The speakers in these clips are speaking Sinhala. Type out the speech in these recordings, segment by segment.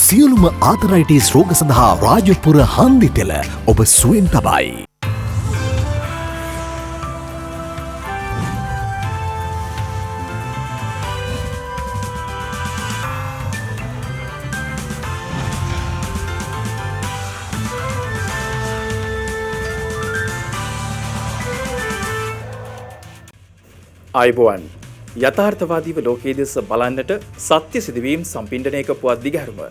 සියලුම ආතරයිටිස් රෝග සඳහා රාජපුර හන්දි තෙල ඔබ සුවෙන් තබයි. ආයුබෝවන් යථාර්ථවාදීව ලෝකයේ දෙස බලන්නට සත්‍ය සිදුවීම් සම්පින්ඩනයක පුවත් දිගහැරුම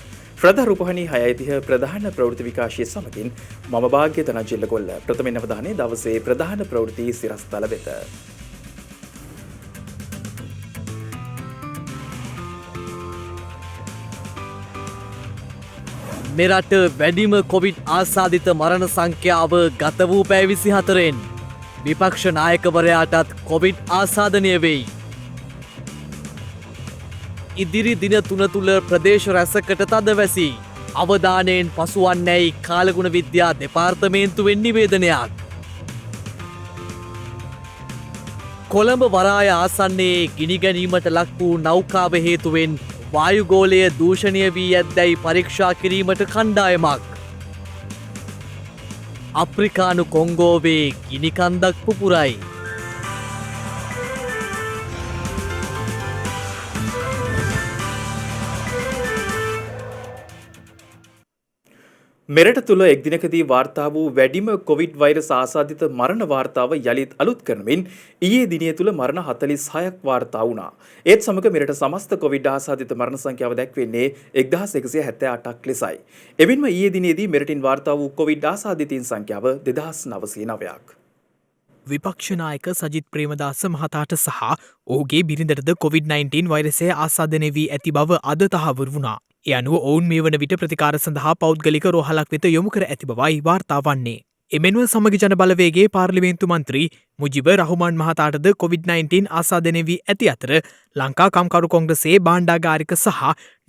ප්‍රධාන රූපවාහිනී 6:30 ප්‍රධාන ප්‍රවෘත්ති විකාශය සමගින් මම භාග්‍ය ධනංජල ගොල්ල ප්‍රථම අවධානයේ දවසේ ප්‍රධාන ප්‍රවෘත්ති සිරස්තල වෙත. මෙරට වැඩිම කොවිඩ් ආසාදිත මරණ සංඛ්‍යාව ගත වූ පැය 24න් විපක්ෂ නායකවරයාටත් කොවිඩ් ආසාදනය වෙයි. ඉදිරි දින 3 තුල ප්‍රදේශ රැසකට තදවැසි අවධානයෙන් පසුවන්නේයි කාලගුණ විද්‍යා දෙපාර්තමේන්තුවෙන් නිවේදනයක්. කොළඹ වරාය ආසන්නයේ ගිනි ගැනීමට ලක් වූ නෞකාව හේතුවෙන් වායුගෝලය දූෂණය වී ඇද්දැයි පරීක්ෂා කිරීමට කණ්ඩායමක්. අප්‍රිකානු කොංගෝවේ ගිනිකන්දක් පුපුරයි. මෙරට තුළ එක් දිනකදී වාර්තා වූ වැඩිම කොවිඩ් වෛරස් ආසාදිත මරණ වාර්තාව යළිත් අලුත් කරමින් ඊයේ දිනය තුළ මරණ 46ක් වාර්තා වුණා. ඒත් සමග මෙරට සමස්ත කොවිඩ් ආසාදිත මරණ සංඛ්‍යාව දැක්වෙන්නේ 1178ක් ලෙසයි. එවින්ම ඊයේ දිනේදී මෙරටින් වාර්තා වූ කොවිඩ් ආසාදිතයින් සංඛ්‍යාව 2909ක්. විපක්ෂ නායක සජිත් ප්‍රේමදාස මහතාට සහ ඔහුගේ බිරිඳටද කොවිඩ්-19 වෛරසය ආසාදනය වී ඇති බව අද තහවුරු වුණා. ඒ අනුව ඔවුන් මේ වන විට ප්‍රතිකාර සඳහා පෞද්ගලික රෝහලක් වෙත යොමු කර ඇති බවයි වාර්තා වන්නේ. එමෙන්ම සමග ජන බලවේගයේ පාර්ලිමේන්තු මන්ත්‍රී මුජිබ රහුමාන් මහතාටද කොවිඩ්-19 ආසාදනය වී ඇති අතර ලංකා කම්කරු කොංග්‍රසයේ භාණ්ඩාගාරික සහ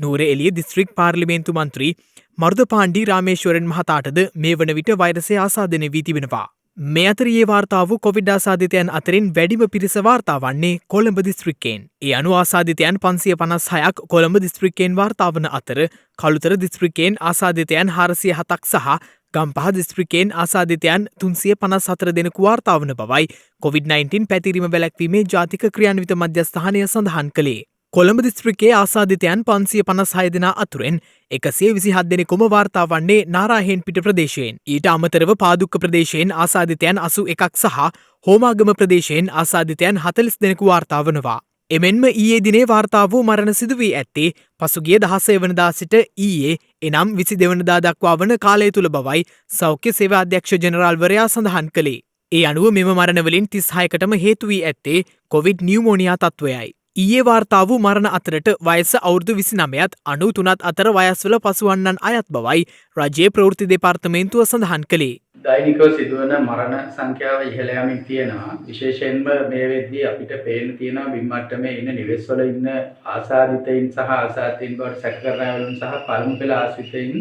නුවර එළිය දිස්ත්‍රික් පාර්ලිමේන්තු මන්ත්‍රී මර්ධ පාණ්ඩි රාමේශ්වරන් මහතාටද මේ වන විට වෛරසය ආසාදනය වී තිබෙනවා. මේ අතර ඒ වාර්තා වූ කොවිඩ් ආසාදිතයන් අතරින් වැඩිම පිරිස වාර්තා වන්නේ කොළඹ දිස්ත්‍රික්කයෙන්. ඒ අනුව ආසාදිතයන් 556ක් කොළඹ දිස්ත්‍රික්කයෙන් වාර්තා වන අතර කළුතර දිස්ත්‍රික්කයෙන් ආසාදිතයන් 407ක් සහ ගම්පහ දිස්ත්‍රික්කයෙන් ආසාදිතයන් 354 දෙනෙකු වාර්තා වන බවයි කොවිඩ්-19 පැතිරීම වැළැක්වීමේ ජාතික ක්‍රියාන්විත මධ්‍යස්ථානය සඳහන් කළේ. කොළඹ දිස්ත්‍රික්කයේ ආසාදිතයන් 556 දෙනා අතුරෙන් 127 දෙනෙකුම වාර්තා වන්නේ නාරාහෙන්පිට ප්‍රදේශයෙන්. ඊට අමතරව පාදුක්ක ප්‍රදේශයෙන් ආසාදිතයන් 81ක් සහ හෝමාගම ප්‍රදේශයෙන් ආසාදිතයන් 40 දෙනෙකු වාර්තා වනවා. එමෙන්ම ඊයේ දිනේ වාර්තා වූ මරණ සිදු වී ඇත්තේ පසුගිය 16 වෙනිදා සිට ඊයේ එනම් 22 වෙනිදා දක්වා වන කාලය තුල බවයි සෞඛ්‍ය සේවා අධ්‍යක්ෂ ජෙනරාල්වරයා සඳහන් කළේ. ඒ අනුව මෙම මරණවලින් 36කටම හේතු වී ඇත්තේ කොවිඩ් නියුමෝනියා තත්ත්වයයි. ඊයේ වාර්තා වූ මරණ අතරට වයස අවුරුදු 29ත් 93ත් අතර වයස්වල පසුවන්නන් අයත් බවයි රජයේ ප්‍රවෘත්ති දෙපාර්තමේන්තුව සඳහන් කළේ. දෛනිකව සිදුවන මරණ සංඛ්‍යාව ඉහළ යමින් තියෙනවා. විශේෂයෙන්ම මේ වෙද්දී අපිට පේන්න තියෙනවා බිම් මට්ටමේ ඉන්න නිවෙස්වල ඉන්න ආසාදිතයින් සහ ආසාදිතයින් බවට සැක කරන අයවලුන් සහ පළමු පෙළ ආශ්‍රිතයින්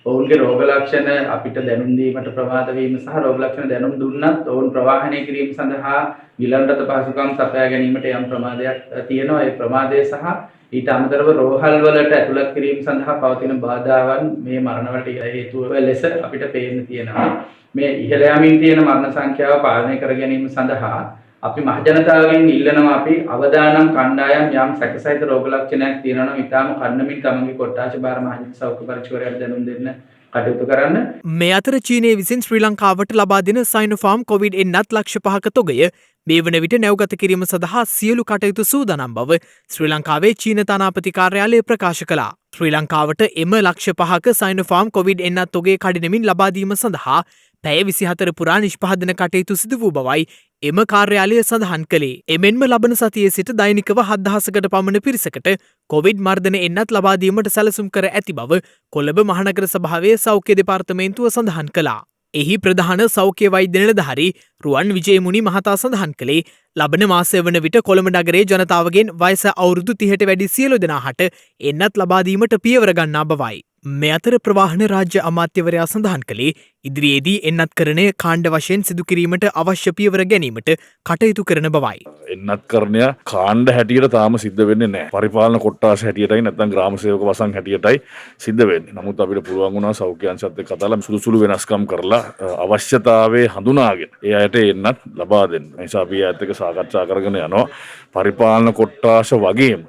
ඔවුන්ගේ රෝග ලක්ෂණ අපිට දැනුම් දීමට ප්‍රමාද වීම සහ රෝග ලක්ෂණ දැනුම් දුන්නත් ඔවුන් ප්‍රවාහනය කිරීම සඳහා ගිලන්රත පහසුකම් සපයා ගැනීමට යම් ප්‍රමාදයක් තියෙනවා. ඒ ප්‍රමාදය සහ ඊට අමතරව රෝහල් වලට ඇතුළත් කිරීම සඳහා පවතින බාධාවන් මේ මරණ වලට හේතුව ලෙස අපිට පේන්න තියෙනවා. මේ ඉහළ යමින් තියෙන මරණ සංඛ්‍යාව පාලනය කර ගැනීම සඳහා අපි මහජනතාවගෙන් ඉල්ලනවා අපි අවදානම් කණ්ඩායම් යම් සැකසහිත රෝග ලක්ෂණයක් තියෙනවා නම් ඊටාම කන්නමින් තමන්ගේ කොට්ටාශ භාර මහජන සෞඛ්‍ය පරීක්ෂකවරයාට දැනුම් දෙන්න කටයුතු කරන්න. මේ අතර චීනය විසින් ශ්‍රී ලංකාවට ලබා දෙන සයිනෝෆාර්ම් කොවිඩ් එන්නත් ලක්ෂ 5ක තොගය මේ වන විට නැවගත කිරීම සඳහා සියලු කටයුතු සූදානම් බව ශ්‍රී ලංකාවේ චීන තානාපති කාර්යාලය ප්‍රකාශ කළා. ශ්‍රී ලංකාවට එම ලක්ෂ 5ක සයිනෝෆාර්ම් කොවිඩ් එන්නත් තොගේ කඩිනමින් ලබා දීම සඳහා පැය 24 පුරා නිෂ්පාදන කටයුතු සිදු වූ බවයි එම කාර්යාලය සඳහන් කළේ. එමෙන්ම ලබන සතියේ සිට දෛනිකව 7000කට පමණ පිරිසකට කොවිඩ් මර්ධන එන්නත් ලබා දීමට සැලසුම් කර ඇති බව කොළඹ මහනගර සභාවේ සෞඛ්‍ය දෙපාර්තමේන්තුව සඳහන් කළා. එහි ප්‍රධාන සෞඛ්‍ය වෛද්‍ය නිලධාරී රුවන් විජයමුණි මහතා සඳහන් කළේ ලබන මාසය වන විට කොළඹ නගරේ ජනතාවගෙන් වයස අවුරුදු 30ට වැඩි සියලු දෙනාට එන්නත් ලබා දීමට පියවර ගන්නා බවයි. මේ අතර ප්‍රවාහන රාජ්‍ය අමාත්‍යවරයා සඳහන් කළේ ඉදිරියේදී එන්නත්කරණය කාණ්ඩ වශයෙන් සිදු කිරීමට අවශ්‍ය පියවර ගැනීමට කටයුතු කරන බවයි. එන්නත්කරණය කාණ්ඩ හැටියට තාම සිද්ධ වෙන්නේ නැහැ. පරිපාලන කොට්ටාස හැටියටයි නැත්නම් ග්‍රාම සේවක වසං හැටියටයි සිද්ධ වෙන්නේ. නමුත් අපිට පුළුවන් වුණා සෞඛ්‍ය අංශයත් එක්ක කතාලා සුළු වෙනස්කම් කරලා අවශ්‍යතාවයේ හඳුනාගෙන ඒ අයට එන්නත් ලබා දෙන්න. ඒ නිසා අපි ඒත් එක්ක සාකච්ඡා කරගෙන යනවා. පරිපාලන කොට්ටාස වගේම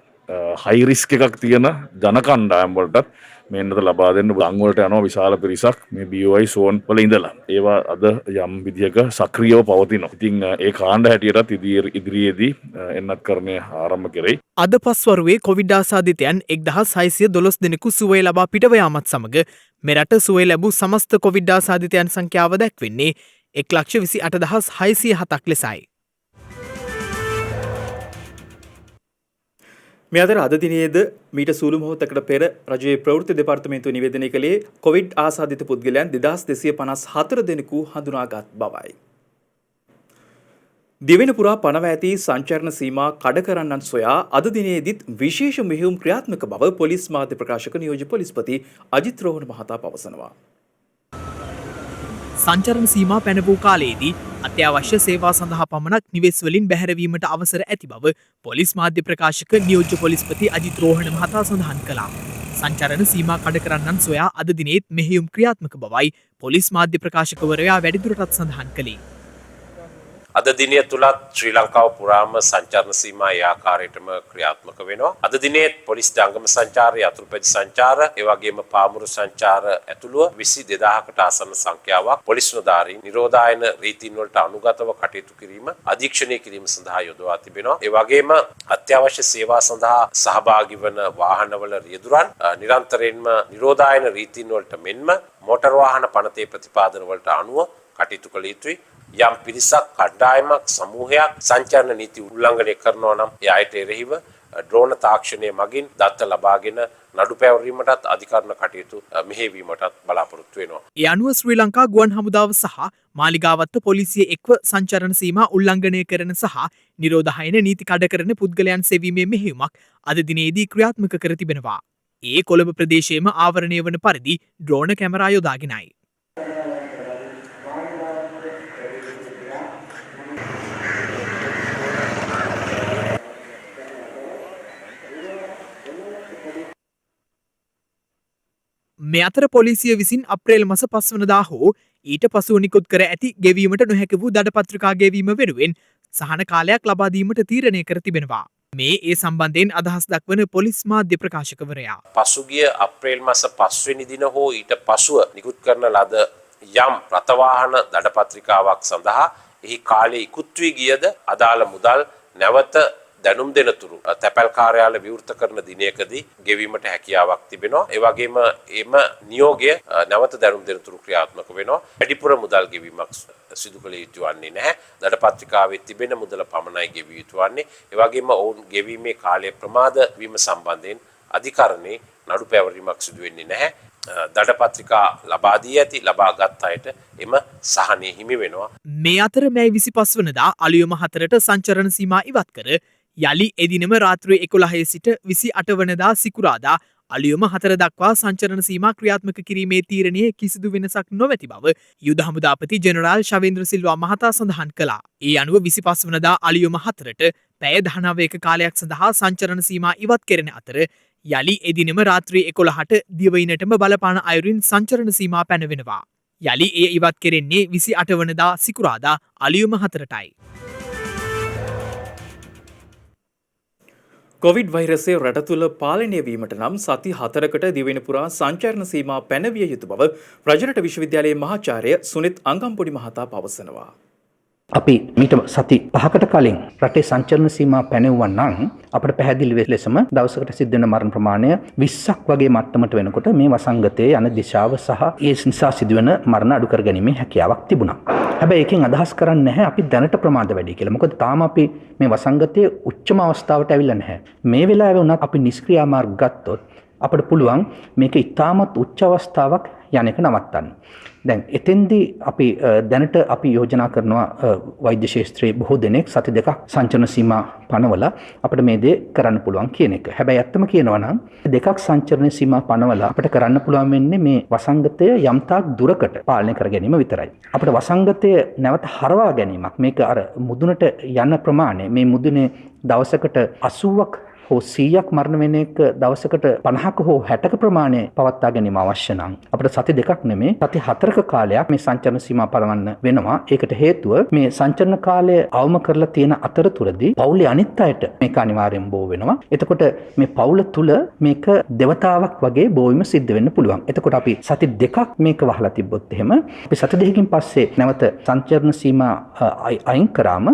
හයි රිස්ක් එකක් තියෙන ජන කණ්ඩායම් වලටත් මේන්නත ලබා දෙන්න ලංවලට යනවා විශාල පිරිසක් මේ BOI සෝන් වල ඉඳලා. ඒවා අද යම් විදියක සක්‍රියව පවතිනවා. ඉතින් ඒ කාණ්ඩ හැටියටත් ඉදිරියේදී එන්නත්කරණය ආරම්භ කෙරෙයි. අද පස්වරුවේ කොවිඩ් ආසාදිතයන් 1612 දෙනෙකු සුවය ලබා පිටව යාමත් සමග මෙරට සුවය ලැබූ සමස්ත කොවිඩ් ආසාදිතයන් සංඛ්‍යාව දැක්වෙන්නේ 1,28,607ක් ලෙසයි. මේ අතර අද දිනයේද මීට සූළු මොහොතකට පෙර රජයේ ප්‍රවෘත්ති දෙපාර්තමේන්තුව නිවේදනය කළේ කොවිඩ් ආසාදිත පුද්ගලයන් 2254 දෙනෙකු හඳුනාගත් බවයි. දිවෙන පුරා පනව ඇති සංචරණ සීමා කඩ කරන්නන් සොයා අද දිනයේදීත් විශේෂ මෙහෙයුම් ක්‍රියාත්මක බව පොලිස් මාධ්‍ය ප්‍රකාශක නියෝජ්‍ය පොලිස්පති අජිත් රෝහණ මහතා පවසනවා. සංචරණ සීමා පැන වූ කාලයේදී අත්‍යවශ්‍ය සේවා සඳහා පමණක් නිවෙස් වලින් බැහැරවීමට අවසර ඇති බව පොලිස් මාධ්‍ය ප්‍රකාශක නියෝජ්‍ය පොලිස්පති අජිත් රෝහණ මහතා සඳහන් කළා. සංචරණ සීමා කඩ කරන්නන් සොයා අද දිනේත් මෙහෙයුම් ක්‍රියාත්මක බවයි පොලිස් මාධ්‍ය ප්‍රකාශකවරයා වැඩිදුරටත් සඳහන් කළේ. අද දිනය තුලත් ශ්‍රී ලංකාව පුරාම සංචාරණ සීමා ඒ ආකාරයටම ක්‍රියාත්මක වෙනවා. අද දිනේත් පොලිස් ජංගම සංචාර, යතුරුපැදි සංචාර, ඒ වගේම පාමුරු සංචාර ඇතුළුව 22000කට ආසන්න සංඛ්‍යාවක් පොලිස් නිලධාරීන් නිරෝධායන රීතීන් වලට අනුගතව කටයුතු කිරීම, අධීක්ෂණය කිරීම සඳහා යොදවා තිබෙනවා. ඒ වගේම අත්‍යවශ්‍ය සේවා සඳහා සහභාගී වන වාහනවල රියදුරන් නිරන්තරයෙන්ම නිරෝධායන රීතීන් වලට මෙන්ම මෝටර් වාහන පනතේ ප්‍රතිපාදන වලට අනුව කටයුතු කළ යුතුයි. යම් පිරිසක් කණ්ඩායමක් සමූහයක් සංචාරණ නීති උල්ලංඝනය කරනවා නම් ඒ අයට එරෙහිව ඩ්‍රෝන තාක්ෂණය මගින් දත්ත ලබාගෙන නඩු පැවරීමටත් අධිකරණ කටයුතු මෙහෙයවීමටත් බලාපොරොත්තු වෙනවා. ඒ අනුව ශ්‍රී ලංකා ගුවන් හමුදාව සහ මාලිගාවත්ත පොලිසිය එක්ව සංචරණ සීමා උල්ලංඝනය කරන සහ නිරෝධායන නීති කඩ කරන පුද්ගලයන් සෙවීමේ මෙහෙයුමක් අද දිනේදී ක්‍රියාත්මක කර තිබෙනවා. ඒ කොළඹ ප්‍රදේශයේම ආවරණය වන පරිදි ඩ්‍රෝන කැමරා යොදාගෙනයි. මේ අතර පොලිසිය විසින් අප්‍රේල් මස 5 වනදා හෝ ඊට පසුව නිකුත් කර ඇති ගෙවීමට නොහැකි වූ දඩපත්‍රිකා ගෙවීම වෙනුවෙන් සහන කාලයක් ලබා දීමට තීරණය කර තිබෙනවා. මේ ඒ සම්බන්ධයෙන් අදහස් දක්වන පොලිස් මාධ්‍ය ප්‍රකාශකවරයා පසුගිය අප්‍රේල් මාස 5 වෙනි දින හෝ ඊට පසුව නිකුත් කරන ලද යම් රථවාහන දඩපත්‍රිකාවක් සඳහා එහි කාලය ඉක්ුත් වී ගියද අදාළ මුදල් නැවත දැනුම් දෙනතුරු තැපැල් කාර්යාල විවෘත කරන දිනයකදී ගෙවීමට හැකියාවක් තිබෙනවා. ඒ වගේම එම නියෝගය නැවත දැනුම් දෙනතුරු ක්‍රියාත්මක වෙනවා. වැඩිපුර මුදල් ගෙවීමක් සිදු කළ යුතු වන්නේ නැහැ. දඩපත්‍රිකාවේ තිබෙන මුදල පමණයි ගෙවිය යුතු වන්නේ. ඒ වගේම ඔවුන් ගෙවීමේ කාලය ප්‍රමාද වීම සම්බන්ධයෙන් අධිකරණේ නඩු පැවරීමක් සිදු වෙන්නේ නැහැ. දඩපත්‍රිකා ලබා දී ඇති ලබාගත් අයට එම සහනය හිමි වෙනවා. මේ අතර මැයි 25 වනදා අලුයම 4ට සංචරණ සීමා ඉවත් කර යලි එදිනම රාත්‍රියේ 11 සිට 28 වනදා සිකුරාදා අලුයම 4 දක්වා සංචරණ සීමා ක්‍රියාත්මක කිරීමේ තීරණයේ කිසිදු වෙනසක් නොමැති බව යුද හමුදාපති ජෙනරාල් ශවේන්ද්‍ර සිල්වා මහතා සඳහන් කළා. ඒ අනුව 25 වනදා අලුයම 4ට පැය 19ක කාලයක් සඳහා සංචරණ සීමා ඉවත් කෙරෙන අතර යලි එදිනම රාත්‍රී 11ට දිවයිනටම බලපාන අයුරින් සංචරණ සීමා පැනවෙනවා. යලි එය ඉවත් කෙරෙන්නේ 28 වනදා සිකුරාදා අලුයම 4ටයි. කොවිඩ් වෛරසය රට තුළ පාලනය වීමට නම් සති 4කට දිවෙන පුරා සංචාරණ සීමා පැනවිය යුතු බව රජරට විශ්වවිද්‍යාලයේ මහාචාර්ය සුනිත් අංගම්පොඩි මහතා පවසනවා. අපි මීට සති 5කට කලින් රටේ සංචරණ සීමා පැනෙවුවා නම් අපිට පැහැදිලි ලෙසම දවසකට සිද්ධ වෙන මරණ ප්‍රමාණය 20ක් වගේ මට්ටමට වෙනකොට මේ වසංගතයේ යන දිශාව සහ ඒ නිසා සිදුවෙන මරණ අඩු කරගැනීමේ හැකියාවක් තිබුණා. හැබැයි ඒකෙන් අදහස් කරන්නේ නැහැ අපි දැනට ප්‍රමාද වැඩි කියලා. මොකද තාම අපි මේ වසංගතයේ උච්චම අවස්ථාවට ඇවිල්ලා නැහැ. මේ වෙලාවේ වුණත් අපි නිෂ්ක්‍රියා මාර්ග ගත්තොත් අපිට පුළුවන් මේක ඉතාමත් උච්ච අවස්ථාවක් යන එක නවත්තන්න. දැන් එතෙන්දී අපි දැනට අපි යෝජනා කරනවා වෛද්‍ය ශාස්ත්‍රයේ බොහෝ දෙනෙක් සති දෙකක් සංචරණ සීමා පනවලා අපිට මේ දේ කරන්න පුළුවන් කියන එක. හැබැයි ඇත්තම කියනවා නම් දෙකක් සංචරණ සීමා පනවලා අපිට කරන්න පුළුවන් වෙන්නේ මේ වසංගතය යම්තාක් දුරකට පාලනය කර ගැනීම විතරයි. අපිට වසංගතය නැවත හරවා ගැනීමක් මේක අර මුදුනට යන ප්‍රමාණය මේ මුදුනේ දවසකට 80ක් හෝ 100ක් මරණ වෙන එක දවසකට 50ක හෝ 60ක ප්‍රමාණය පවත්වා ගැනීම අවශ්‍ය නම් අපිට සති දෙකක් නෙමෙයි සති 4ක කාලයක් මේ සංචරණ සීමා පලවන්න වෙනවා. ඒකට හේතුව මේ සංචරණ කාලය අවම කරලා තියෙන අතරතුරදී පවුලේ අනිත් අයට මේක අනිවාර්යෙන් බෝ වෙනවා. එතකොට මේ පවුල තුල මේක දෙවතාවක් වගේ බෝවීම සිද්ධ වෙන්න පුළුවන්. එතකොට අපි සති දෙකක් මේක වහලා තිබ්බොත් එහෙම අපි සති දෙකකින් පස්සේ නැවත සංචරණ සීමා අයින් කරාම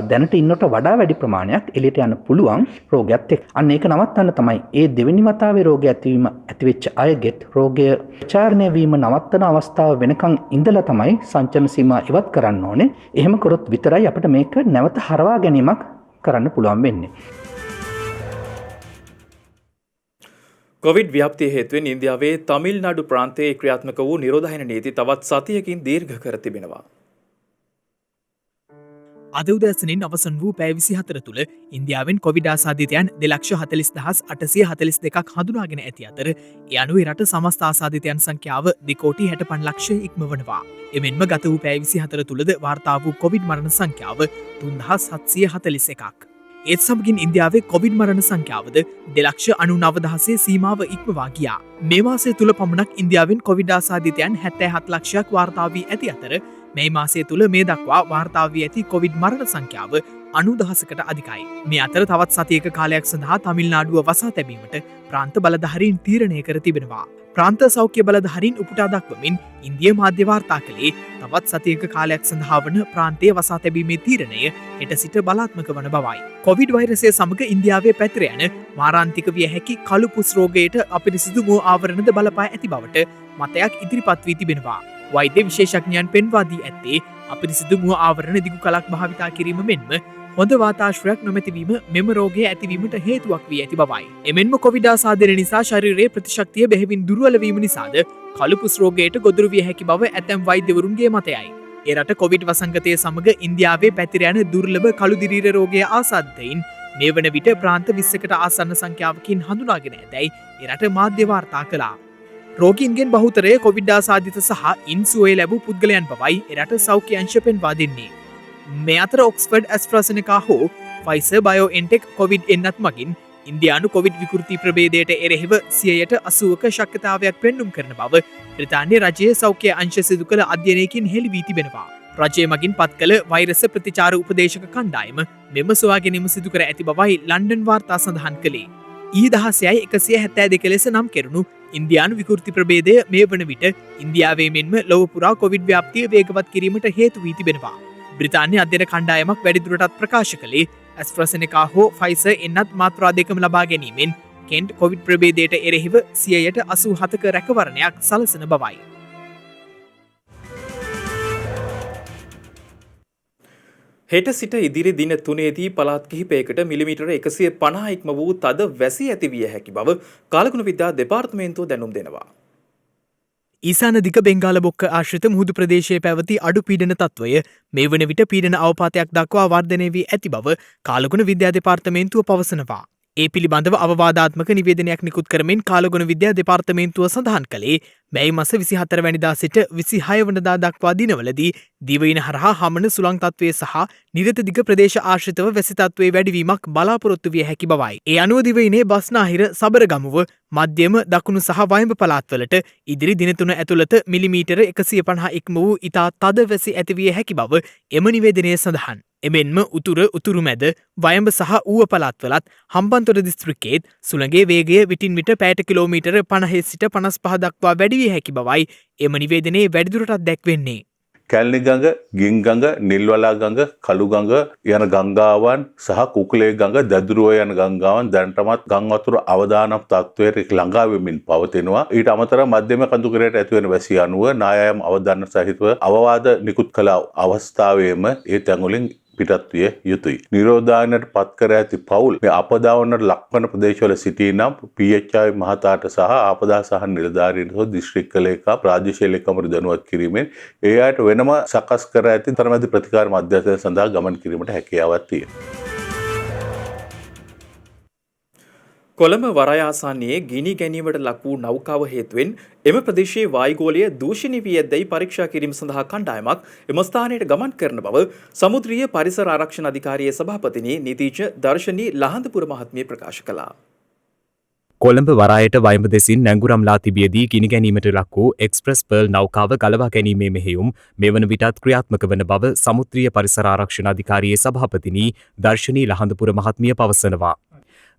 දැනට ඉන්නට වඩා වැඩි ප්‍රමාණයක් එළියට යන්න පුළුවන් රෝගයත් එක්ක. අන්න ඒක නවත්තන්න තමයි ඒ දෙවෙනි වතාවේ රෝගය ඇතිවෙච්ච අයගෙත් රෝගය ප්‍රචාරණය වීම නවත්තන අවස්ථාව වෙනකන් ඉඳලා තමයි සංචරණ සීමා ඉවත් කරන්න ඕනේ. එහෙම කරොත් විතරයි අපිට මේක නැවත හරවා ගැනීමක් කරන්න පුළුවන් වෙන්නේ. කොවිඩ් ව්‍යාප්තිය හේතුවෙන් ඉන්දියාවේ තමිල්නාඩු ප්‍රාන්තයේ ක්‍රියාත්මක වූ නිරෝධායන නීති තවත් සතියකින් දීර්ඝ කර තිබෙනවා. අද උදෑසනින් අවසන් වූ පැය 24 තුළ ඉන්දියාවෙන් කොවිඩ් ආසාදිතයන් 2,40,842ක් හඳුනාගෙන ඇති අතර ඒ අනුව රට සමස්ත ආසාදිතයන් සංඛ්‍යාව 2,65 ලක්ෂය ඉක්මවනවා. එමෙන්ම ගත වූ පැය 24 තුළද වාර්තා වූ කොවිඩ් මරණ සංඛ්‍යාව 3,741ක්. ඒත් සමගින් ඉන්දියාවේ කොවිඩ් මරණ සංඛ්‍යාවද 2,99,000 සීමාව ඉක්මවා ගියා. මේ මාසය තුළ පමණක් ඉන්දියාවෙන් කොවිඩ් ආසාදිතයන් 77 ලක්ෂයක් වාර්තා වී ඇති අතර මේ මාසය තුළ මේ දක්වා වාර්තා වී ඇති කොවිඩ් මරණ සංඛ්‍යාව 90,000කට අධිකයි. මේ අතර තවත් සතියක කාලයක් සඳහා තමිල්නාඩුව වසා තැබීමට ප්‍රාන්ත බලධාරීන් තීරණය කර තිබෙනවා. ප්‍රාන්ත සෞඛ්‍ය බලධාරීන් උපුටා දක්වමින් ඉන්දිය මාධ්‍ය වාර්තා කළේ තවත් සතියක කාලයක් සඳහා වන ප්‍රාන්තයේ වසා තැබීමේ තීරණය හෙට සිට බලාත්මක වන බවයි. කොවිඩ් වෛරසය සමග ඉන්දියාවේ පැතිර යන මාරාන්තික විය හැකි කළුපුස් රෝගයට අපිරිසිදු මුව ආවරණද බලපා ඇති බවට මතයක් ඉදිරිපත් වී තිබෙනවා. වෛද්‍ය විශේෂඥයන් පෙන්වා දී ඇත්තේ අපිරිසිදු මුව ආවරණ දිගු කලක් භාවිතා කිරීම මෙන්ම හොඳ වාතාශ්‍රයක් නොමැතිවීම මෙම රෝගය ඇතිවීමට හේතුවක් වී ඇති බවයි. එමෙන්ම කොවිඩ් ආසාදනය නිසා ශරීරයේ ප්‍රතිශක්තිය බෙහෙවින් දුර්වල වීම නිසාද කළුපුස් රෝගයට ගොදුරු විය හැකි බව ඇතැම් වෛද්‍යවරුන්ගේ මතයයි. ඒ රට කොවිඩ් වසංගතය සමග ඉන්දියාවේ පැතිර යන දුර්ලභ කළුදිරීර රෝගය ආසාදිතයින් මේ වන විට ප්‍රාන්ත 20කට ආසන්න සංඛ්‍යාවකින් හඳුනාගෙන ඇතැයි ඒ රට මාධ්‍ය වාර්තා කළා. රෝගීන්ගෙන් බහුතරය කොවිඩ් ආසාදිත සහ ඉන්සුවේ ලැබූ පුද්ගලයන් බවයි එරට සෞඛ්‍ය අංශ පෙන්වා දෙන්නේ. මේ අතර ඔක්ස්ෆර්ඩ් ඇස්ට්‍රාසෙනෙකා හෝ ෆයිසර් බයෝඑන්ටෙක් කොවිඩ් එන්නත් මගින් ඉන්දියානු කොවිඩ් විකෘති ප්‍රභේදයට එරෙහිව 80% ශක්්‍යතාවයක් පෙන්නුම් කරන බව බ්‍රිතාන්‍ය රජයේ සෞඛ්‍ය අංශ සිදු කළ අධ්‍යයනයකින් හෙළි වී තිබෙනවා. රජය මගින් පත් කළ වෛරස ප්‍රතිචාර උපදේශක කණ්ඩායම මෙම සොයාගැනීම සිදු කර ඇති බවයි ලන්ඩන් වාර්තා සඳහන් කළේ. ඊ 16/172 ලෙස නම් කෙරුණු ඉන්දියානු විකෘති ප්‍රභේදය මේ වන විට ඉන්දියාවේ මෙන්ම ලොව පුරා කොවිඩ් ව්‍යාප්තිය වේගවත් කිරීමට හේතු වී තිබෙනවා. බ්‍රිතාන්‍ය අධ්‍යයන කණ්ඩායමක් වැඩිදුරටත් ප්‍රකාශ කළේ ඇස්ට්‍රාසෙනෙකා හෝ ෆයිසර් එන්නත් මාත්‍රා දෙකම ලබා ගැනීමෙන් කෙන්ට් කොවිඩ් ප්‍රභේදයට එරෙහිව 87%ක රැකවරණයක් සලසන බවයි. හෙට සිට ඉදිරි දින 3ේදී පළාත් කිහිපයකට මිලිමීටර 150 ඉක්ම වූ තද වැසි ඇති විය හැකි බව කාලගුණ විද්‍යා දෙපාර්තමේන්තුව දැනුම් දෙනවා. ඊසාන දිග බෙංගාල බොක්ක ආශ්‍රිත මුහුදු ප්‍රදේශයේ පැවති අඩු පීඩන තත්ත්වය මේ වන විට පීඩන අවපාතයක් දක්වා වර්ධනය වී ඇති බව කාලගුණ විද්‍යා දෙපාර්තමේන්තුව පවසනවා. ඒ පිළිබඳව අවවාදාත්මක නිවේදනයක් නිකුත් කරමින් කාලගුණ විද්‍යා දෙපාර්තමේන්තුව සඳහන් කළේ මැයි මාස 24 වැනිදා සිට 26 වනදා දක්වා දිනවලදී දිවයින හරහා හමන සුළං තත්ත්වයේ සහ නිරත දිග ප්‍රදේශ ආශ්‍රිතව වැසි තත්ත්වයේ වැඩිවීමක් බලාපොරොත්තු විය හැකි බවයි. ඒ අනුව දිවයිනේ බස්නාහිර සබරගමුව මධ්‍යම දකුණු සහ වයඹ පළාත්වලට ඉදිරි දින 3 ඇතුළත මිලිමීටර 150 ඉක්ම වූ ඉතා තද වැසි ඇති විය හැකි බව එම නිවේදනයේ සඳහන්. එමෙන්ම උතුරු මැද වයඹ සහ ඌව පළාත්වලත් හම්බන්තොට දිස්ත්‍රික්කයේත් සුළඟේ වේගය විටින් විට පැයට කිලෝමීටර 50 සිට 55 දක්වා වැඩි විය හැකි බවයි එම නිවේදනයේ වැඩිදුරටත් දැක්වෙන්නේ. කැලණි ගඟ, ගින් ගඟ, නිල්වලා ගඟ, කළු ගඟ යන ගංගාවන් සහ කුකුලේ ගඟ, දදුරුව යන ගංගාවන් දැනටමත් ගම් වතුර අවදානම් තත්ත්වයට ළඟා වෙමින් පවතිනවා. ඊට අමතරව මධ්‍යම කඳුකරයට ඇතිවන වැසි අනුව නායම් අවදාන සහිතව අවවාද නිකුත් කළ අවස්ථාවේම ඒ තැන්වලින් පිටත් විය යුතුයි. නිරෝධායනයට පත් කර ඇති පවුල් මේ අපදාවනට ලක්වන ප්‍රදේශවල සිටී නම් PHI මහතාට සහ ආපදා සහන නිලධාරීන්ට හෝ දිස්ත්‍රික්ක ලේකම් ප්‍රාදේශීය ලේකම්වරු දැනුවත් කිරීමෙන් ඒ අයට වෙනම සකස් කර ඇති තරමැදි ප්‍රතිකාර මධ්‍යස්ථාන සඳහා ගමන් කිරීමට හැකියාවක් තියෙනවා. කොළඹ වරාය ආසන්නයේ ගිනි ගැනීමට ලක් වූ නෞකාව හේතුවෙන් එම ප්‍රදේශයේ වායුගෝලය දූෂණය වී ඇතැයි පරීක්ෂා කිරීම සඳහා කණ්ඩායමක් එම ස්ථානයට ගමන් කරන බව සමුද්‍රීය පරිසර ආරක්ෂණ අධිකාරියේ සභාපතිනි නීතිඥ දර්ශනී ලහඳපුර මහත්මිය ප්‍රකාශ කළා. කොළඹ වරායට වයඹ දෙසින් නැංගුරම්ලා තිබියදී ගිනි ගැනීමට ලක් වූ එක්ස්ප්‍රස් පර්ල් නෞකාව ගලවා ගැනීමේ මෙහෙයුම් මෙවන විටත් ක්‍රියාත්මක වන බව සමුද්‍රීය පරිසර ආරක්ෂණ අධිකාරියේ සභාපතිනි දර්ශනී ලහඳපුර මහත්මිය පවසනවා.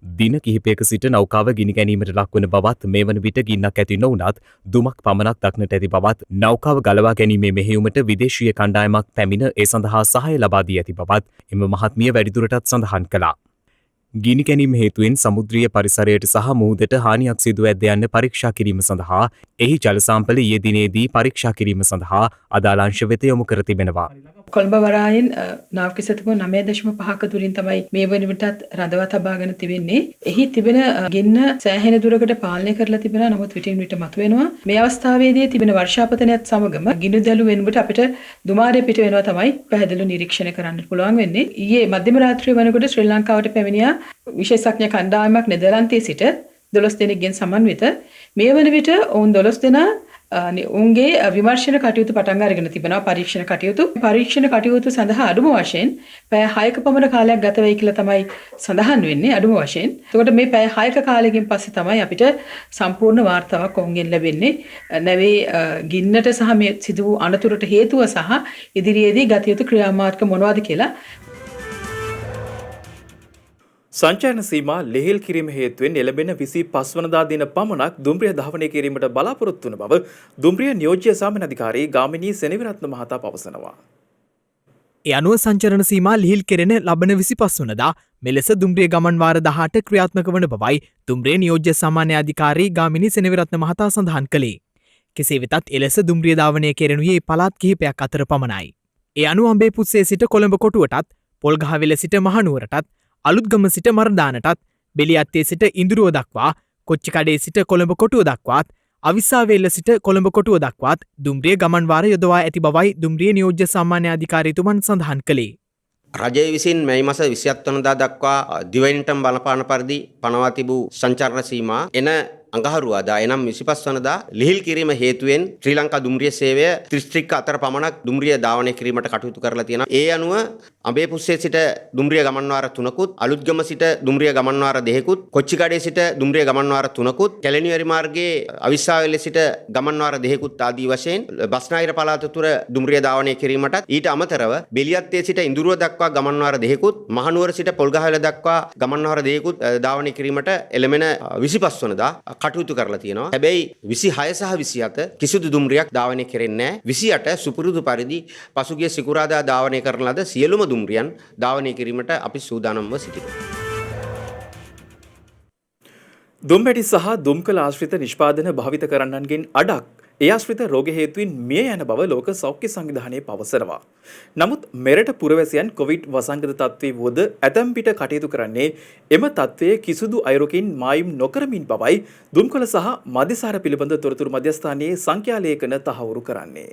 දින කිහිපයක සිට නෞකාව ගිනි ගැනීමට ලක්වන බවත් මේ වන විට ගින්නක් ඇති නොවුනත් දුමක් පමණක් දක්නට ඇති බවත් නෞකාව ගලවා ගැනීමේ මෙහෙයුමට විදේශීය කණ්ඩායමක් පැමිණ ඒ සඳහා සහාය ලබා දී ඇති බවත් එම මහත්මිය වැඩිදුරටත් සඳහන් කළා. ගිනි ගැනීම හේතුවෙන් සමුද්‍රීය පරිසරයට සහ මුහුදට හානියක් සිදු ඇද්ද යන්න පරීක්ෂා කිරීම සඳහා එහි ජල සාම්පල ඊයේ දිනේදී පරීක්ෂා කිරීම සඳහා අදාළ අංශ වෙත යොමු කර තිබෙනවා. කොළඹ වරායෙන් නාවික සතුකෝ 9.5ක දුරින් තමයි මේ වන විටත් රඳවා තබාගෙන තිබෙන්නේ. එහි තිබෙන ගින්න සෑහෙන දුරකට පාලනය කරලා තිබෙනවා. නමුත් විටින් විට මතුවෙනවා. මේ අවස්ථාවේදී තිබෙන වර්ෂාපතනයත් සමගම ගිනිදැලු වෙනුවට අපිට දුමාරය පිට වෙනවා තමයි පැහැදිලිව නිරීක්ෂණය කරන්න පුළුවන් වෙන්නේ. ඊයේ මධ්‍යම රාත්‍රිය වෙනකොට ශ්‍රී ලංකාවට පැමිණියා විශේෂඥ කණ්ඩායමක් නෙදර්ලන්තයේ සිට 12 දෙනෙක්ගෙන් සමන්විත. මේ වන විට ඔවුන් 12 දෙනා උන්ගේ විමර්ශන කටයුතු පටන් අරගෙන තිබෙනවා. පරීක්ෂණ කටයුතු සඳහා අඩුම වශයෙන් පැය 6ක පමණ කාලයක් ගත වෙයි කියලා තමයි සඳහන් වෙන්නේ අඩුම වශයෙන්. එතකොට මේ පැය 6ක කාලයකින් පස්සේ තමයි අපිට සම්පූර්ණ වාර්තාවක් ඔවුන්ගෙන් ලැබෙන්නේ. නැවේ ගින්නට සහ මේ සිදු වූ අනතුරට හේතුව සහ ඉදිරියේදී ගත යුතු ක්‍රියාමාර්ග මොනවද කියලා. සංචාරන සීමා ලිහිල් කිරීම හේතුවෙන් එළඹෙන 25 වනදා දින පමණක් දුම්රිය ධාවනය කිරීමට බලාපොරොත්තු වන බව දුම්රිය නියෝජ්‍ය සාමන අධිකාරී ගාමිණී සෙනවිරත්න මහතා පවසනවා. ඒ අනුව සංචරණ සීමා ලිහිල් කෙරෙන ලබන 25 වනදා මෙලෙස දුම්රිය ගමන් වාර 18 ක්‍රියාත්මක වන බවයි දුම්රිය නියෝජ්‍ය සාමාන්‍ය අධිකාරී ගාමිණී සෙනවිරත්න මහතා සඳහන් කළේ. කෙසේ වෙතත් එලෙස දුම්රිය ධාවනය කෙරෙනුයේ පළාත් කිහිපයක් අතර පමණයි. ඒ අනුව අම්බේපුස්සේ සිට කොළඹ කොටුවටත් පොල්ගහවෙල සිට මහනුවරටත් අලුත්ගම සිට මරදානටත් බෙලියත්තේ සිට ඉඳුරුව දක්වා කොච්චිකඩේ සිට කොළඹ කොටුව දක්වාත් අවිස්සාවේල්ල සිට කොළඹ කොටුව දක්වාත් දුම්රිය ගමන් වාර යොදවා ඇති බවයි දුම්රිය නියෝජ්‍ය සාමාන්‍ය අධිකාරීතුමන් සඳහන් කළේ. රජය විසින් මැයි මාස 27 වනදා දක්වා දිවයිනටම බලපාන පරිදි පනවා තිබූ සංචාරණ සීමා එන අඟහරුවාදා එනම් 25 වනදා ලිහිල් කිරීම හේතුවෙන් ශ්‍රී ලංකා දුම්රිය සේවය ත්‍රිස්ත්‍රික්ක අතර පමණක් දුම්රිය ධාවනය කිරීමට කටයුතු කරලා තියෙනවා. ඒ අනුව අඹේපුස්සේ සිට දුම්රිය ගමන්වාර 3කුත්, අලුත්ගම සිට දුම්රිය ගමන්වාර 2කුත්, කොච්චිකඩේ සිට දුම්රිය ගමන්වාර 3කුත්, කැලණිවැරි මාර්ගයේ අවිස්සාවේල්ල සිට ගමන්වාර 2කුත් ආදී වශයෙන් බස්නාහිර පළාත තුර දුම්රිය ධාවනය කිරීමටත් ඊට අමතරව බෙලියත්තේ සිට ඉඳුරුව දක්වා ගමන්වාර 2කුත්, මහනුවර සිට පොල්ගහවෙල දක්වා ගමන්වාර 2කුත් ධාවනය කිරීමට එළමෙන 25 වනදා කටයුතු කරලා තියෙනවා. හැබැයි 26 සහ 27 කිසිදු දුම්රියක් ධාවනය කෙරෙන්නේ නැහැ. 28 සුපුරුදු පරිදි පසුගිය සිකුරාදා ධාවනය කරන ලද සියලුම දුම්රියන් ධාවනය කිරීමට අපි සූදානම්ව සිටිනවා. දුම්වැටි සහ දුම්කල ආශ්‍රිත නිෂ්පාදන භාවිත කරන්නන්ගෙන් අඩක් ඒ ආශ්‍රිත රෝග හේතුවෙන් මිය යන බව ලෝක සෞඛ්‍ය සංවිධානය පවසනවා. නමුත් මෙරට පුරවැසියන් කොවිඩ් වසංගත තත්ත්වයේ වුවද ඇතැම් පිට කටයුතු කරන්නේ එම තත්ත්වයේ කිසිදු අයුරකින් මායිම් නොකරමින් බවයි දුම්කොළ සහ මදිසාර පිළිබඳ තොරතුරු මධ්‍යස්ථානයේ සංඛ්‍යාලේඛන තහවුරු කරන්නේ.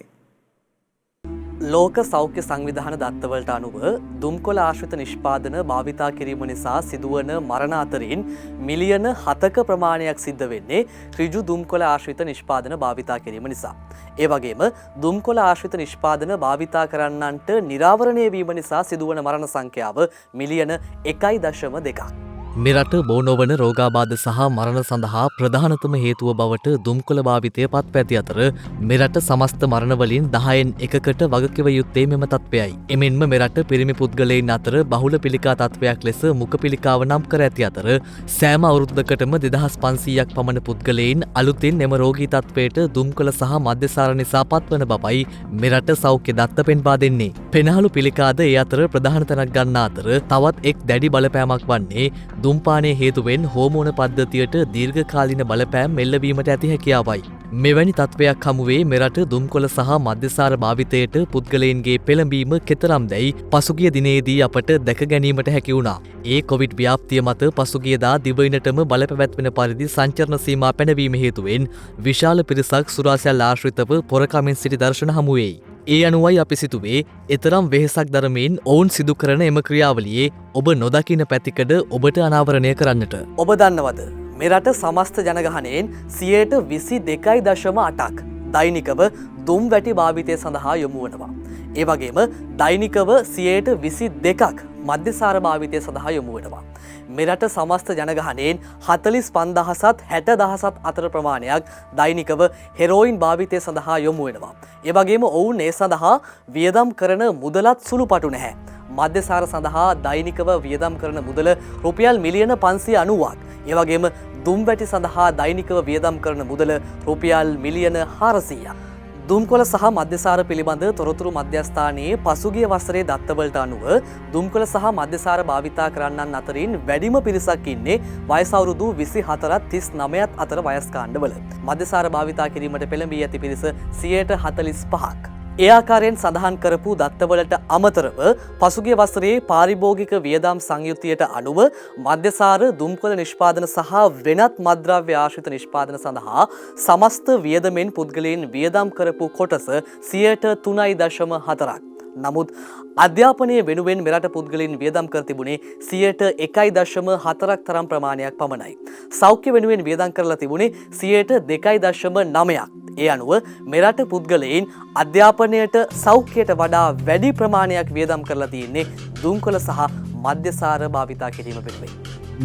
ලෝක සෞඛ්‍ය සංවිධාන දත්තවලට අනුව දුම්කොළ ආශ්‍රිත නිෂ්පාදන භාවිතා කිරීම නිසා සිදුවන මරණ අතරින් මිලියන 7ක ප්‍රමාණයක් සිද්ධ වෙන්නේ ඍජු දුම්කොළ ආශ්‍රිත නිෂ්පාදන භාවිතා කිරීම නිසා. ඒ වගේම දුම්කොළ ආශ්‍රිත නිෂ්පාදන භාවිතා කරන්නන්ට නිරාවරණය වීම නිසා සිදුවන මරණ සංඛ්‍යාව මිලියන 1.2ක්. මෙරට බෝනොවන රෝගාබාධ සහ මරණ සඳහා ප්‍රධානතම හේතුව බවට දුම්කොළ භාවිතය පත් පැති අතර මෙරට සමස්ත මරණවලින් 10න් එකකට වගකිව යුත්තේ මෙම තත්ත්වයයි. එමෙන්ම මෙරට පිරිමි පුද්ගලයින් අතර බහුල පිළිකා තත්ත්වයක් ලෙස මුඛ පිළිකාව නම් කර ඇති අතර සෑම අවුරුද්දකටම 2500ක් පමණ පුද්ගලයින් අලුතින් එම රෝගී තත්ත්වයට දුම්කොළ සහ මද්‍යසාර නිසා පත්වන බවයි මෙරට සෞඛ්‍ය දත්ත පෙන්වා දෙන්නේ. පෙනහළු පිළිකාද ඒ අතර ප්‍රධාන තැනක් ගන්නා අතර තවත් එක් දැඩි බලපෑමක් වන්නේ දුම්පානය හේතුවෙන් හෝමෝන පද්ධතියට දීර්ඝකාලීන බලපෑම් එල්ලවීමට ඇති හැකියාවයි. මෙවැනි තත්ත්වයක් හමුවේ මෙරට දුම්කොළ සහ මධ්‍යසාර භාවිතයට පුද්ගලයන්ගේ පෙළඹීම කෙතරම් දැයි පසුගිය දිනේදී අපට දැක ගැනීමට හැකි වුණා. ඒ කොවිඩ් ව්‍යාප්තිය මත පසුගියදා දිවයිනටම බලපැවැත්වෙන පරිදි සංචරණ සීමා පැනවීම හේතුවෙන් විශාල පිරිසක් සුරාසැල් ආශ්‍රිතව පොරකමින් සිටි දර්ශන හමුවෙයි. ඒ අනුවයි අපි සිතුවේ එතරම් වෙහෙසක් දරමින් ඔවුන් සිදු කරන එම ක්‍රියාවලියේ ඔබ නොදකින පැතිකඩ ඔබට අනාවරණය කරන්නට. ඔබ දන්නවද? මෙරට සමස්ත ජනගහනයෙන් 22.8ක් දෛනිකව දුම් වැටි භාවිතය සඳහා යොමු වනවා. ඒ වගේම දෛනිකව 22%ක් මධ්‍යසාර භාවිතය සඳහා යොමු වෙනවා. මෙරට සමස්ත ජනගහනයෙන් 45,000ත් 60,000ත් අතර ප්‍රමාණයක් දෛනිකව හෙරෝයින් භාවිතය සඳහා යොමු වෙනවා. ඒ වගේම ඔවුන් ඒ සඳහා වියදම් කරන මුදලත් සුළුපටු නැහැ. මධ්‍යසාර සඳහා දෛනිකව වියදම් කරන මුදල රුපියල් මිලියන 590ක්. ඒ වගේම දුම්වැටි සඳහා දෛනිකව වියදම් කරන මුදල රුපියල් මිලියන 400ක්. දුම්කොළ සහ මධ්‍යසාර පිළිබඳ තොරතුරු මධ්‍යස්ථානයේ පසුගිය වසරේ දත්තවලට අනුව දුම්කොළ සහ මධ්‍යසාර භාවිතා කරන්නන් අතරින් වැඩිම පිරිසක් ඉන්නේ වයස අවුරුදු 24ත් 39ත් අතර වයස් කාණ්ඩවල. මධ්‍යසාර භාවිතා කිරීමට පෙළඹී ඇති පිරිස 45%ක්. ඒ ආකාරයෙන් සඳහන් කරපු දත්තවලට අමතරව පසුගිය වසරේ පාරිභෝගික වියදම් සංයුතියට අනුව මධ්‍යසාර දුම්කොළ නිෂ්පාදන සහ වෙනත් මත්ද්‍රව්‍ය ආශ්‍රිත නිෂ්පාදන සඳහා සමස්ත වියදමෙන් පුද්ගලයන් වියදම් කරපු කොටස 3.4ක්. නමුත් අධ්‍යාපනය වෙනුවෙන් මෙරට පුද්ගලයන් වියදම් කර තිබුණේ 1.4ක් තරම් ප්‍රමාණයක් පමණයි. සෞඛ්‍ය වෙනුවෙන් වියදම් කරලා තිබුණේ 2.9ක්. ඒ අනුව මෙරට පුද්ගලයන් අධ්‍යාපනයට සෞඛ්‍යයට වඩා වැඩි ප්‍රමාණයක් වියදම් කරලා තියෙන්නේ දුම්කොළ සහ මධ්‍යසාර භාවිතා කිරීම වෙනුවෙන්.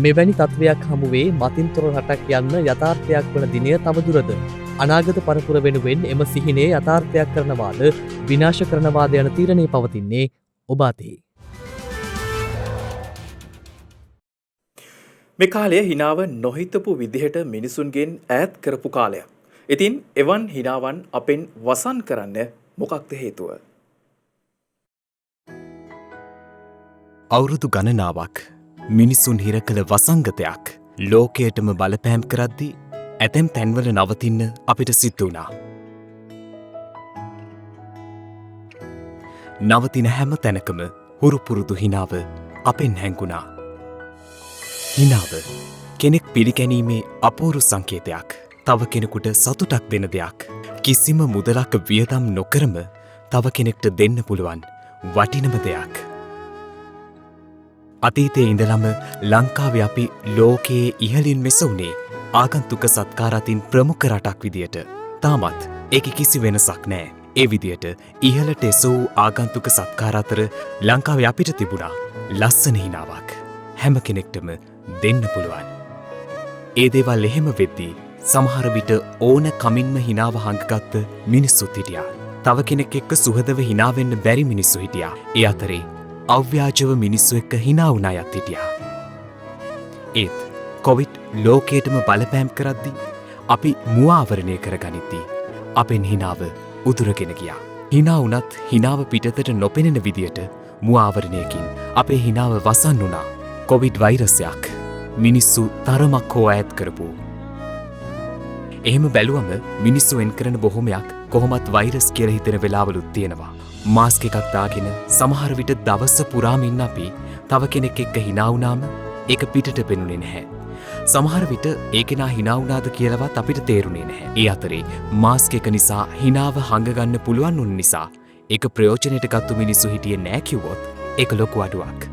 මෙවැනි තත්ත්වයක් හමුවේ මතින්තොර රටක් යන්න යථාර්ථයක් වන දිනය තවදුරද අනාගත පරපුර වෙනුවෙන් එම සිහිනේ යථාර්ථයක් කරනවාද විනාශ කරනවාද යන තීරණය පවතින්නේ ඔබ අතේ. මේ කාලය හිනාව නොහිතපු විදිහට මිනිසුන්ගෙන් ඈත් කරපු කාලයක්. ඉතින් එවන් හිනාවන් අපෙන් වසන් කරන්න මොකක්ද හේතුව? අවුරුදු ගණනාවක් මිනිසුන් හිර කළ වසංගතයක් ලෝකයටම බලපෑම් කරද්දී ඇතැම් තැන්වල නවතින්න අපිට සිද්ධ වුණා. නවතින හැම තැනකම හුරුපුරුදු හිනාව අපෙන් හැංගුණා. හිනාව කෙනෙක් පිළිගැනීමේ අපූරු සංකේතයක්. තව කෙනෙකුට සතුටක් දෙන දෙයක්. කිසිම මුදලක් වියදම් නොකරම තව කෙනෙක්ට දෙන්න පුළුවන් වටිනම දෙයක්. අතීතයේ ඉඳලම ලංකාවේ අපි ලෝකයේ ඉහළින් මෙසවුනේ ආගන්තුක සත්කාරතින් ප්‍රමුඛ රටක් විදියට. තාමත් ඒක කිසි වෙනසක් නෑ. ඒ විදියට ඉහළට එසවූ ආගන්තුක සත්කාර අතර ලංකාවේ අපිට තිබුණා ලස්සන හිනාවක්. හැම කෙනෙක්ටම දෙන්න පුළුවන්. ඒ දේවල් එහෙම වෙද්දී සමහර විට ඕන කමින්ම හිනාව හංගගත්ත මිනිස්සුත් හිටියා. තව කෙනෙක් එක්ක සුහදව හිනාවෙන්න බැරි මිනිස්සු හිටියා. ඒ අතරේ අව්‍යාජව මිනිස්සු එක්ක හිනා වුණ අයත් හිටියා. ඒත් කොවිඩ් ලෝකයටම බලපෑම් කරද්දී අපි මුවාවරණය කරගනිද්දී අපෙන් හිනාව උදුරගෙන ගියා. හිනා වුණත් හිනාව පිටතට නොපෙනෙන විදියට මුවාවරණයකින් අපේ හිනාව වසන් වුණා. කොවිඩ් වෛරසයක් මිනිස්සු තරමක් හෝ ඈත් කරපු. එහෙම බැලුවම මිනිස්සු එන් කරන බොහොමයක් කොහොමත් වෛරස් කියලා හිතෙන වෙලාවලුත් තියෙනවා. මාස්ක් එකක් දාගෙන සමහර විට දවස පුරාම ඉන්න අපි තව කෙනෙක් එක්ක හිනා වුණාම ඒක පිටට පෙනුනේ නැහැ. සමහර විට ඒ කෙනා හිනා වුණාද කියලාවත් අපිට තේරුනේ නැහැ. ඒ අතරේ මාස්ක් එක නිසා හිනාව හංගගන්න පුළුවන් වුන නිසා ඒක ප්‍රයෝජනෙට ගත්තු මිනිස්සු හිටියේ නැහැ කිව්වොත් ඒක ලොකු අඩුවක්.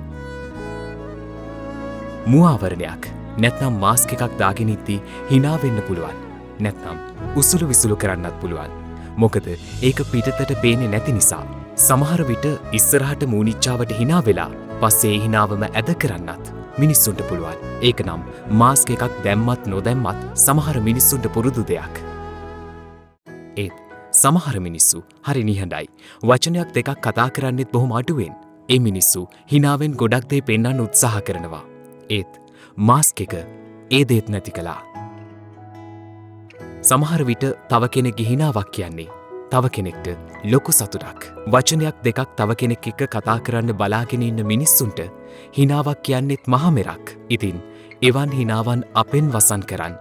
මුවාවරණයක් නැත්නම් මාස්ක් එකක් දාගෙන ඉද්දී හිනා වෙන්න පුළුවන්. නැත්නම් උසුළු විසුළු කරන්නත් පුළුවන්. මොකද ඒක පිටතට පේන්නේ නැති නිසා. සමහර විට ඉස්සරහට මූනිච්චාවට හිනා වෙලා පස්සේ ඒ හිනාවම ඇද කරන්නත් මිනිස්සුන්ට පුළුවන්. ඒක නම් මාස්ක් එකක් දැම්මත් නොදැම්මත් සමහර මිනිස්සුන්ට පුරුදු දෙයක්. ඒත් සමහර මිනිස්සු හරි නිහඬයි. වචනයක් දෙකක් කතා කරන්නෙත් බොහොම අඩුවෙන්. ඒ මිනිස්සු හිනාවෙන් ගොඩක් දේ පෙන්වන්න උත්සාහ කරනවා. ඒත් මාස්ක් එක ඒ දේත් නැති කළා. සමහර විට තව කෙනෙක්ගේ හිනාවක් කියන්නේ තව කෙනෙක්ට ලොකු සතුටක්. වචනයක් දෙකක් තව කෙනෙක් එක්ක කතා කරන්න බලාගෙන ඉන්න මිනිස්සුන්ට හිනාවක් කියන්නෙත් මහමෙරක්. ඉතින් එවන් හිනාවන් අපෙන් වසන් කරන්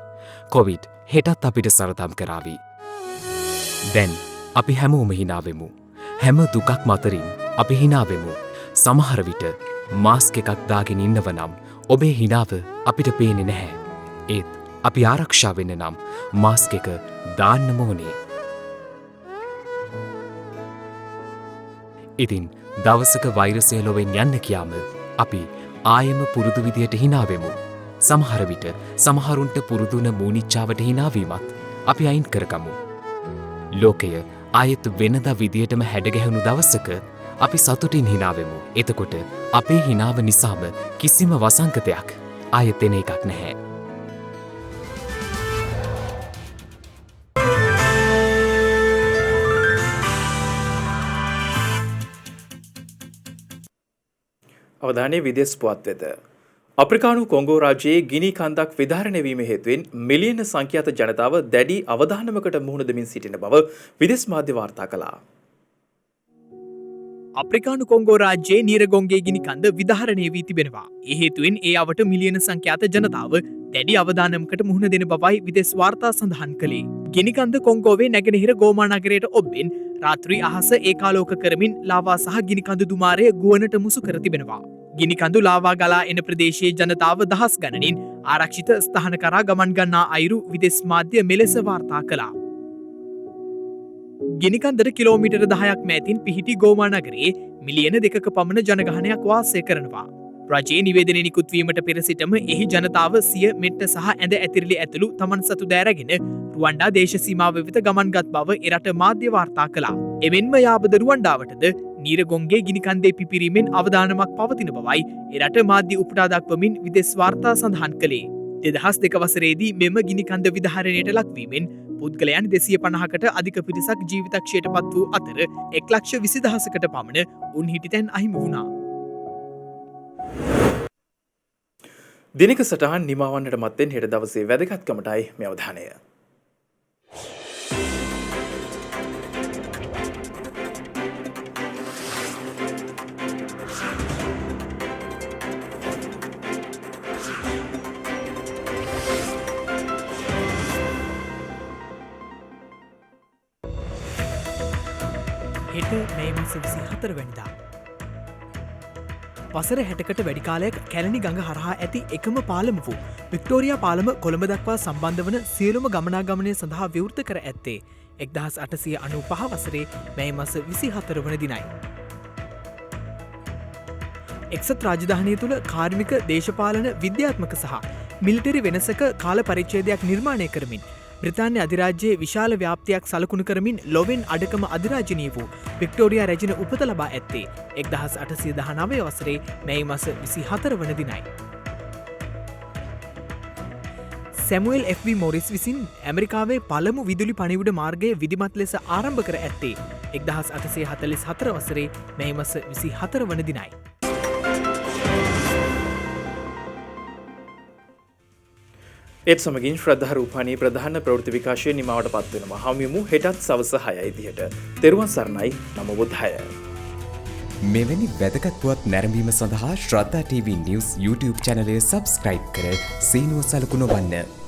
කොවිඩ් හෙටත් අපිට සරදම් කරාවි. දැන් අපි හැමෝම හිනාවෙමු. හැම දුකක් මතරින් අපි හිනාවෙමු. සමහර විට මාස්ක් එකක් දාගෙන ඉන්නව නම් ඔබේ හිනාව අපිට පේන්නේ නැහැ. ඒත් අපි ආරක්ෂා වෙන්න නම් මාස්ක් එක දාන්නම ඕනේ. ඉතින් දවසක වෛරසය ලොවෙන් යන්න කියාම අපි ආයෙම පුරුදු විදියට හිනාවෙමු. සමහර විට සමහරුන්ට පුරුදුන මූනිච්චාවට හිනාවීමත් අපි අයින් කරගමු. ලෝකය ආයෙත් වෙනදා විදියටම හැඩගැහුණු දවසක අපි සතුටින් හිනාවෙමු. එතකොට අපේ හිනාව නිසාම කිසිම වසංකතයක් ආයෙත් එන එකක් නැහැ. අවධානය විදේශ පුවත් වෙත. අප්‍රිකානු කොංගෝ රාජ්‍යයේ ගිනි කන්දක් විධාරණය වීම හේතුවෙන් මිලියන සංඛ්‍යාත ජනතාව දැඩි අවධානමකට මුහුණ දෙමින් සිටින බව විදේශ මාධ්‍ය වාර්තා කළා. අප්‍රිකානු කොංගෝ රාජ්‍යයේ නීරගොංගේ ගිනි කන්ද විධාරණය වී තිබෙනවා. ඒ හේතුවෙන් ඒ අවට මිලියන සංඛ්‍යාත ජනතාව දැඩි අවධානමකට මුහුණ දෙන බවයි විදේශ වාර්තා සඳහන් කළේ. ගිනිකන්ද කොංගෝවේ නැගෙනහිර ගෝමා නගරයට ඔබ්බෙන් රාත්‍රී අහස ඒකාලෝක කරමින් ලාවා සහ ගිනිකඳු දුමාරය ගුවනට මුසු කර තිබෙනවා. ගිනිකඳු ලාවා ගලා එන ප්‍රදේශයේ ජනතාව දහස් ගණනින් ආරක්ෂිත ස්ථාන කරා ගමන් ගන්නා අයුරු විදේශ මාධ්‍ය මෙලෙස වාර්තා කළා. ගිනිකන්දට කිලෝමීටර 10ක් මෑතින් පිහිටි ගෝමා නගරයේ මිලියන 2ක පමණ ජනගහනයක් වාසය කරනවා. රජයේ නිවේදනය නිකුත්වීමට පෙර සිටම එහි ජනතාව සිය මෙට්ට සහ ඇඳ ඇතිරිලි ඇතුළු තමන් සතු දෑරගෙන රුවන්ඩා දේශ සීමාව වෙත ගමන්ගත් බව එරට මාධ්‍ය වාර්තා කළා. එමෙන්ම යාබද රුවන්ඩාවටද නීරගොංගේ ගිනිකන්දේ පිපිරීමෙන් අවධානමක් පවතින බවයි එරට මාධ්‍ය උපුටා දක්වමින් විදේශ වාර්තා සඳහන් කළේ. 2002 වසරේදී මෙම ගිනිකන්ද විධාරණයට ලක්වීමෙන් පුද්ගලයන් 250කට අධික පිරිසක් ජීවිතක්ෂයට පත් වූ අතර 1,20,000කට පමණ උන් හිටිතැන් අහිමි වුණා. දිනක සටහන් නිමවන්නට මත්තෙන් හෙට දවසේ වැදගත්කමටයි මේ අවධානය. හෙට මේ මාස 24 වෙනිදා වසර 60කට වැඩි කාලයක් කැලණි ගඟ හරහා ඇති එකම පාලම වූ වික්ටෝරියා පාලම කොළඹ දක්වා සම්බන්ධ වන සියලුම ගමනාගමනය සඳහා විවෘත කර ඇත්තේ 1895 වසරේ මැයි මාස 24 වන දිනයි. එක්සත් රාජධානිය තුළ කාර්මික දේශපාලන විද්‍යාත්මක සහ මිලිටරි වෙනසක කාල පරිච්ඡේදයක් නිර්මාණය කරමින් බ්‍රිතාන්‍ය අධිරාජ්‍යයේ විශාල ව්‍යාප්තියක් සලකුණු කරමින් ලොවෙන් අඩකම අධිරාජනීය වූ වික්ටෝරියා රැජින උපත ලබා ඇත්තේ 1819 වසරේ මැයි මාස 24 වන දිනයි. Samuel F.V. මොරිස් විසින් ඇමරිකාවේ පළමු විදුලි පණිවිඩ මාර්ගය විධිමත් ලෙස ආරම්භ කර ඇත්තේ 1844 වසරේ මැයි මාස 24 වන දිනයි. ඒත් සමගින් ශ්‍රද්ධා රූපාණී ප්‍රධාන ප්‍රවෘත්ති විකාශය නිමවට පත් වෙනවා. හමුවෙමු හෙටත් සවස 6යි විදිහට. තෙරුවන් සරණයි. නමෝ බුද්ධාය. මෙවැනි වැදගත් පුවත් නැරඹීම සඳහා ශ්‍රද්ධා TV News YouTube channel එක subscribe කර සීනුව සලකුණ වන්න.